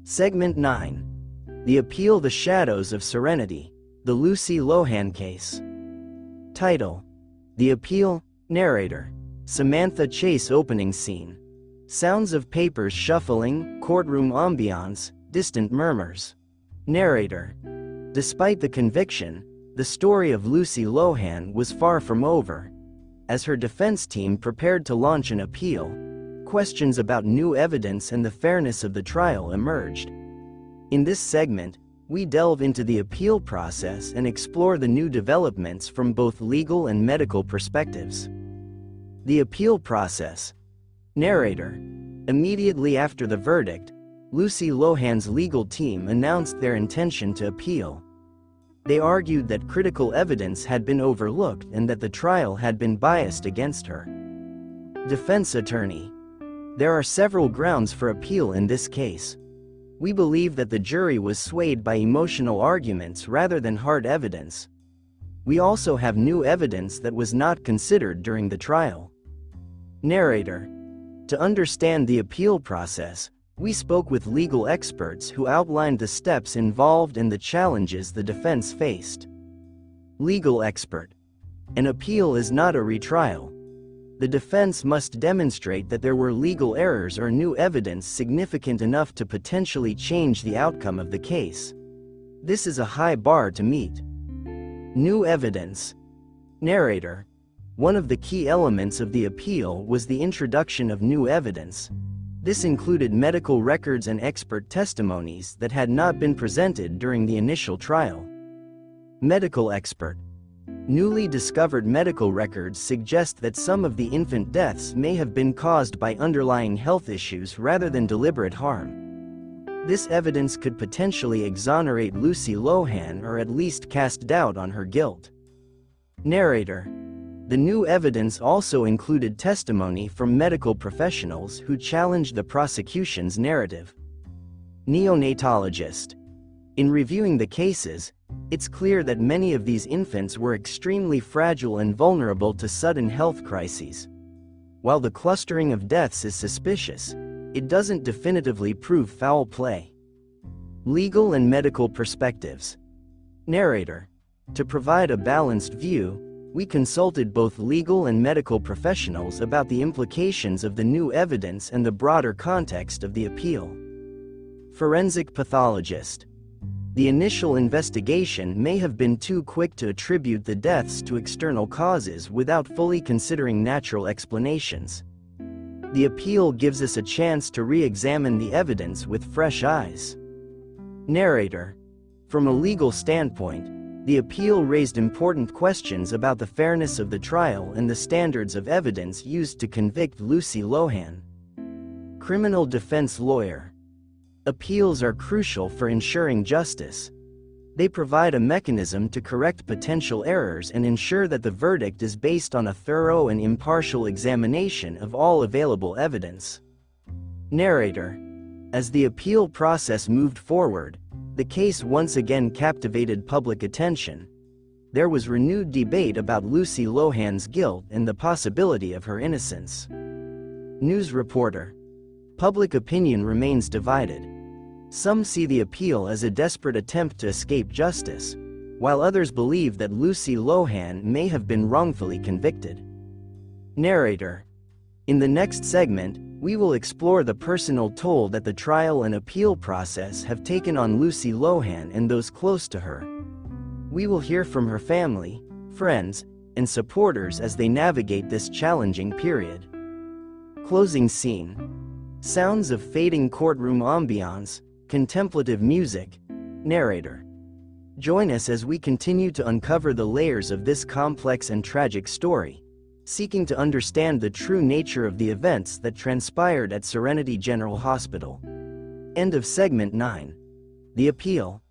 Segment 9. The Appeal: The Shadows of Serenity, the Lucy Lohan Case. Title: The Appeal. Narrator: Samantha Chase. Opening scene. Sounds of papers shuffling, courtroom ambiance, distant murmurs. Narrator: Despite the conviction, the story of Lucy Lohan was far from over. As her defense team prepared to launch an appeal, questions about new evidence and the fairness of the trial emerged. In this segment, we delve into the appeal process and explore the new developments from both legal and medical perspectives. The appeal process. Narrator: Immediately after the verdict, Lucy Lohan's legal team announced their intention to appeal. They argued that critical evidence had been overlooked and that the trial had been biased against her. Defense attorney: There are several grounds for appeal in this case. We believe that the jury was swayed by emotional arguments rather than hard evidence. We also have new evidence that was not considered during the trial. Narrator: To understand the appeal process, we spoke with legal experts who outlined the steps involved and the challenges the defense faced. Legal expert: An appeal is not a retrial. The defense must demonstrate that there were legal errors or new evidence significant enough to potentially change the outcome of the case. This is a high bar to meet. New evidence. Narrator: One of the key elements of the appeal was the introduction of new evidence. This included medical records and expert testimonies that had not been presented during the initial trial. Medical expert: Newly discovered medical records suggest that some of the infant deaths may have been caused by underlying health issues rather than deliberate harm. This evidence could potentially exonerate Lucy Lohan or at least cast doubt on her guilt. Narrator: The new evidence also included testimony from medical professionals who challenged the prosecution's narrative. Neonatologist: In reviewing the cases, it's clear that many of these infants were extremely fragile and vulnerable to sudden health crises. While the clustering of deaths is suspicious, it doesn't definitively prove foul play. Legal and medical perspectives. Narrator: To provide a balanced view, we consulted both legal and medical professionals about the implications of the new evidence and the broader context of the appeal. Forensic pathologist: The initial investigation may have been too quick to attribute the deaths to external causes without fully considering natural explanations. The appeal gives us a chance to re-examine the evidence with fresh eyes. Narrator: From a legal standpoint, the appeal raised important questions about the fairness of the trial and the standards of evidence used to convict Lucy Lohan. Criminal defense lawyer: Appeals are crucial for ensuring justice. They provide a mechanism to correct potential errors and ensure that the verdict is based on a thorough and impartial examination of all available evidence. Narrator: As the appeal process moved forward, the case once again captivated public attention. There was renewed debate about Lucy Lohan's guilt and the possibility of her innocence. News reporter: Public opinion remains divided. Some see the appeal as a desperate attempt to escape justice, while others believe that Lucy Lohan may have been wrongfully convicted. Narrator: In the next segment, we will explore the personal toll that the trial and appeal process have taken on Lucy Lohan and those close to her. We will hear from her family, friends, and supporters as they navigate this challenging period. Closing scene. Sounds of fading courtroom ambiance, contemplative music. Narrator: Join us as we continue to uncover the layers of this complex and tragic story, seeking to understand the true nature of the events that transpired at Serenity General Hospital. End of segment 9. The Appeal.